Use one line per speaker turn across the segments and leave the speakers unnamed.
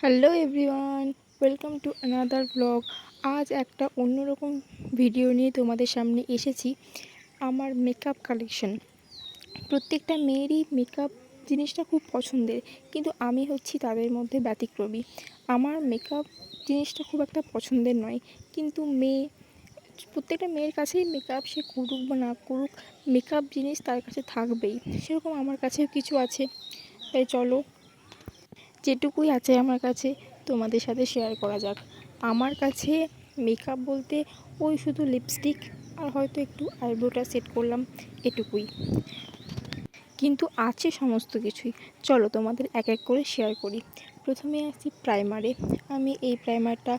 Hello everyone, welcome to another blog. আজ একটা অন্যরকম ভিডিও নিয়ে তোমাদের সামনে এসেছি। আমার মেকআপ কালেকশন। প্রত্যেকটা মেয়েরই মেকআপ জিনিসটা খুব পছন্দের, কিন্তু আমি হচ্ছি তাদের মধ্যে ব্যতিক্রমী। আমার মেকআপ জিনিসটা খুব একটা পছন্দের নয়, কিন্তু প্রত্যেকটা মেয়ের কাছেই মেকআপ, সে করুক বা না করুক, মেকআপ জিনিস তার কাছে থাকবেই। সেরকম আমার কাছেও কিছু আছে, তাই চলো যেটুকুই আছে আমার কাছে তোমাদের সাথে শেয়ার করা যাক। আমার কাছে মেকআপ বলতে ওই শুধু লিপস্টিক আর হয়তো একটু আইব্রোটা সেট করলাম, এটুকুই। কিন্তু আছে সমস্ত কিছুই। চলো তোমাদের এক এক করে শেয়ার করি। প্রথমে আসছি প্রাইমারে। আমি এই প্রাইমারটা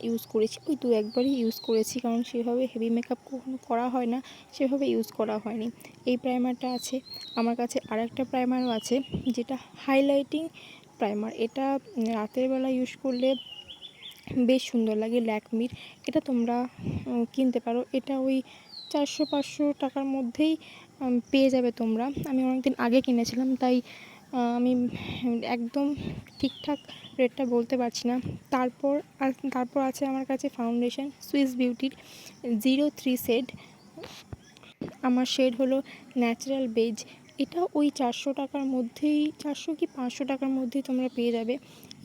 ইউজ করেছি, ওই দু একবারই ইউজ করেছি, কারণ সেভাবে হেভি মেকআপ কখনো করা হয় না, সেভাবে ইউজ করা হয়নি। এই প্রাইমারটা আছে আমার কাছে। আর একটা প্রাইমারও আছে, যেটা হাইলাইটিং প্রাইমার। এটা রাতের বেলা ইউজ করলে বেশ সুন্দর লাগে, ল্যাকমির। এটা তোমরা কিনতে পারো। এটা ওই 400-500 টাকার মধ্যেই পেয়ে যাবে তোমরা। আমি অনেকদিন আগে কিনেছিলাম, তাই আমি একদম ঠিকঠাক রেটটা বলতে পারছি না। তারপর আছে আমার কাছে ফাউন্ডেশন, সুইস বিউটির 03 শেড। আমার শেড হলো ন্যাচারাল বেজ। এটা ওই 400 টাকার মধ্যেই, 400 কি 500 টাকার মধ্যেই তোমরা পেয়ে যাবে।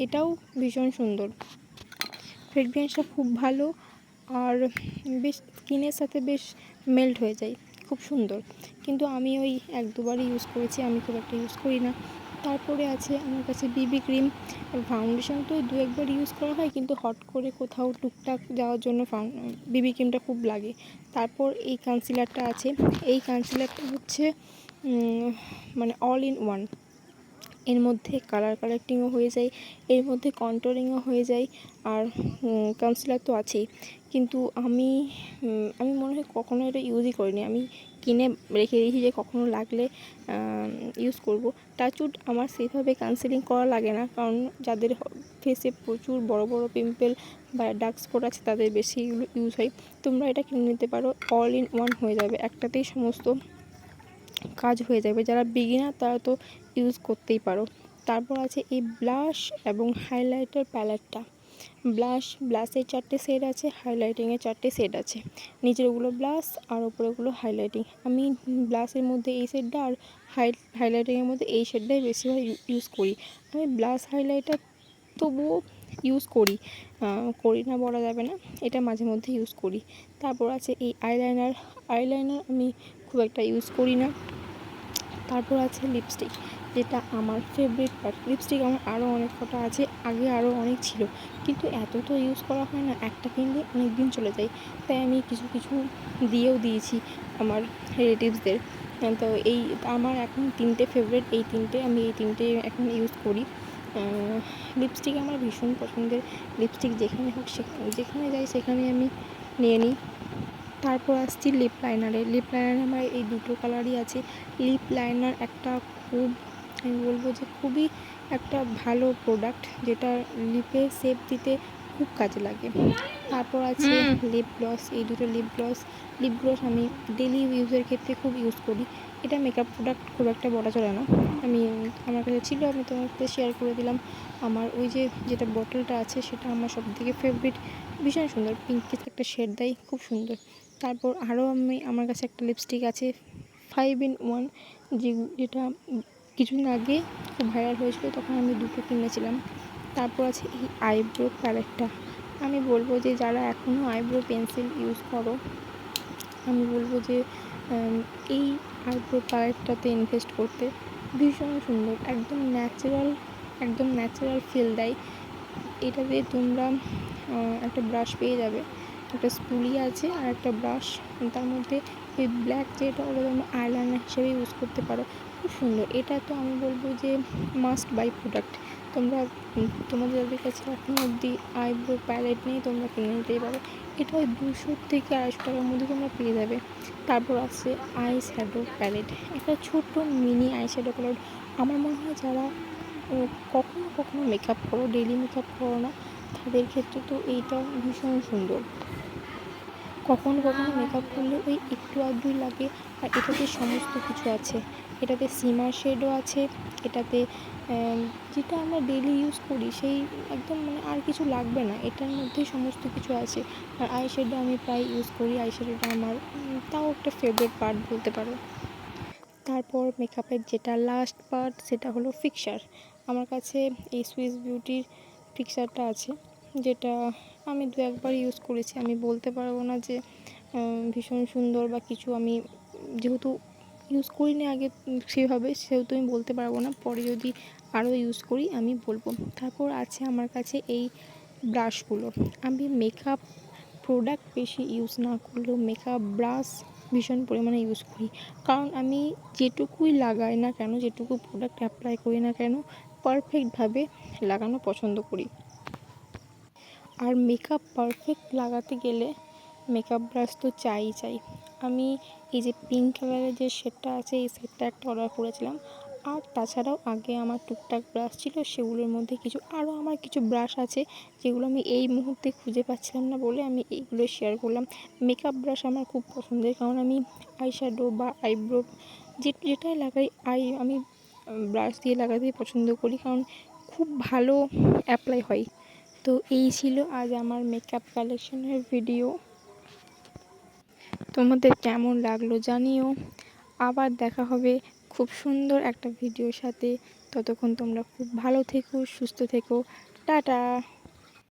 এটাও ভীষণ সুন্দর, ফ্রেগরেন্সটা খুব ভালো, আর বেশ স্কিনের সাথে বেশ মেল্ট হয়ে যায়, খুব সুন্দর। কিন্তু আমি ওই এক দুবারই ইউজ করেছি, আমি খুব একটা ইউজ করি না। তারপরে আছে আমার কাছে বিবি ক্রিম। ফাউন্ডেশন তো দু একবার ইউজ করা হয়, কিন্তু হট করে কোথাও টুকটাক যাওয়ার জন্য বিবি ক্রিমটা খুব লাগে। তারপর এই কনসিলারটা আছে। এই কনসিলারটা হচ্ছে মানে অল ইন ওয়ান। এর মধ্যে কালার কারেক্টিংও হয়ে যায়, এর মধ্যে কন্ট্রোলিংও হয়ে যায়, আর কনসিলার তো আছেই। কিন্তু আমি মনে হয় কখনো এটা ইউজই করিনি। আমি কিনে রেখে দিয়েছি যে কখনো লাগলে ইউজ করব। টাচউড আমার সেইভাবে কাউন্সেলিং করা লাগে না, কারণ যাদের ফেসে প্রচুর বড় বড় পিম্পল বা ডার্ক স্পট আছে তাদের বেশি এগুলো ইউজ হয়। তোমরা এটা কিনে নিতে পারো, অল ইন ওয়ান হয়ে যাবে, একটাতেই সমস্ত কাজ হয়ে যাবে। যারা বিগিনার তারা তো ইউজ করতেই পারো। তারপর আছে এই ব্লাশ এবং হাইলাইটার প্যালেটটা। ব্লাশের 4টে শেড আছে, হাইলাইটিংয়ের 4টে শেড আছে। নিচের ওগুলো ব্লাশ আর ওপরেগুলো হাইলাইটিং। আমি ব্লাশের মধ্যে এই শেডটা আর হাইলাইটিংয়ের মধ্যে এই শেডটাই বেশিরভাগ ইউজ করি। আমি ব্লাশ হাইলাইটার তবুও ইউজ করি, করি না বলা যাবে না, এটা মাঝে মধ্যে ইউজ করি। তারপর আছে এই আইলাইনার আমি খুব একটা ইউজ করি না। তারপর আছে লিপস্টিক, যেটা আমার ফেভারিট পার্ট। লিপস্টিক আমার আরও অনেক কটা আছে, আগে আরও অনেক ছিল, কিন্তু এত তো ইউজ করা হয় না, একটা কিনলে অনেক দিন চলে যায়। তাই আমি কিছু কিছু দিয়েও দিয়েছি আমার রিলেটিভসদের। তো এই আমার এখন 3টে ফেভারিট, এই 3টে আমি এই 3টে এখন ইউজ করি। লিপস্টিক আমার ভীষণ পছন্দের। লিপস্টিক যেখানে হোক যেখানে যাই সেখানে আমি নিয়ে নিই। তারপর আসছি লিপ লাইনারে। লিপ লাইনার আমার এই দুটো কালারই আছে। লিপ লাইনার একটা খুব, আমি বলবো যে খুবই একটা ভালো প্রোডাক্ট, যেটা লিপে শেপ দিতে খুব কাজে লাগে। তারপর আছে লিপ গ্লস। এই দুটো লিপ গ্লস আমি ডেলি ইউজের ক্ষেত্রে খুব ইউজ করি। এটা মেকআপ প্রোডাক্ট খুব একটা বলা চলে না, আমার কাছে ছিল, আমি তোমার সাথে শেয়ার করে দিলাম। আমার ওই যেটা বটলটা আছে সেটা আমার সবথেকে ফেভারিট, ভীষণ সুন্দর, পিঙ্কিশ একটা শেড দেয়, খুব সুন্দর। তারপর আরও আমার কাছে একটা লিপস্টিক আছে 5 in 1, যেটা কিছুদিন আগে খুব ভাইরাল হয়েছিল, তখন আমি দুটো কিনেছিলাম। তারপর আছে এই আইব্রো প্যালেটটা। আমি বলবো যে যারা এখনও আইব্রো পেন্সিল ইউজ করো, আমি বলবো যে এই আইব্রো প্যালেটটাতে ইনভেস্ট করতে। ভীষণ সুন্দর, একদম ন্যাচারাল ফিল দেয়। এটাতে তোমরা একটা ব্রাশ পেয়ে যাবে, একটা স্পুলি আছে আর একটা ব্রাশ। তার মধ্যে এই ব্ল্যাক যেটা, ওটা তোমরা আইলাইনার হিসেবে ইউজ করতে পারো, খুব সুন্দর। এটা তো আমি বলবো যে মাস্ট বাই প্রোডাক্ট। তোমাদের যাদের কাছে এখনো অবধি আইব্রো প্যালেট নেই, তোমরা কিনে নিতেই পারো। এটা 200 থেকে 250 টাকার মধ্যে তোমরা পেয়ে যাবে। তারপর আছে আই শ্যাডো প্যালেট, একটা ছোট্ট মিনি আই শ্যাডো প্যালেট। আমার মনে হয় যারা কখনো কখনো মেকআপ করো, ডেইলি মেকআপ করো না, তাদের ক্ষেত্রে তো এইটা ভীষণ সুন্দর। কখনো কখনো মেকআপ করলে ওই একটু আধটুই লাগে, আর এটাতে সমস্ত কিছু আছে। এটাতে সিমার শেডও আছে, এটাতে যেটা আমরা ডেইলি ইউজ করি সেই একদম আর কিছু লাগবে না, এটার মধ্যেই সমস্ত কিছু আছে। আর আইশ্যাডো আমি প্রায় ইউজ করি, আইশ্যাডোটা আমার তাও একটা ফেভারিট পার্ট বলতে পারো। তারপর মেকআপের যেটা লাস্ট পার্ট সেটা হলো ফিক্সার। আমার কাছে এই সুইস বিউটির ফিক্সারটা আছে, যেটা আমি দু একবার ইউজ করেছি। আমি বলতে পারবো না যে ভীষণ সুন্দর বা কিছু, আমি যেহেতু ইউজ করিনি আগে সেভাবে, সেহেতু আমি বলতে পারবো না, পরে যদি আরও ইউজ করি আমি বলবো। তারপর আছে আমার কাছে এই ব্রাশগুলো। আমি মেকআপ প্রোডাক্ট বেশি ইউজ না করলেও মেকআপ ব্রাশ ভীষণ পরিমাণে ইউজ করি, কারণ আমি যেটুকুই লাগাই না কেন, যেটুকু প্রোডাক্ট অ্যাপ্লাই করি না কেন, পারফেক্টভাবে লাগানো পছন্দ করি। আর মেকআপ পারফেক্ট লাগাতে গেলে মেকআপ ব্রাশ তো চাই। আমি এই যে পিঙ্ক কালারের যে সেটটা আছে, এই সেটটা একটা অর্ডার করেছিলাম। আর তাছাড়াও আগে আমার টুকটাক ব্রাশ ছিল, সেগুলোর মধ্যে আরও আমার কিছু ব্রাশ আছে যেগুলো আমি এই মুহূর্তে খুঁজে পাচ্ছিলাম না বলে আমি এইগুলো শেয়ার করলাম। মেকআপ ব্রাশ আমার খুব পছন্দের, কারণ আমি আইশ্যাডো বা আইব্রো যেটাই লাগাই আমি ব্রাশ দিয়ে লাগাতেই পছন্দ করি, কারণ খুব ভালো অ্যাপ্লাই হয়। তো এই ছিল আজ আমার মেকআপ কালেকশনের ভিডিও। তোমাদের কেমন লাগলো জানিও। আবার দেখা হবে খুব সুন্দর একটা ভিডিওর সাথে। ততক্ষণ তোমরা খুব ভালো থেকো, সুস্থ থেকো। টাটা।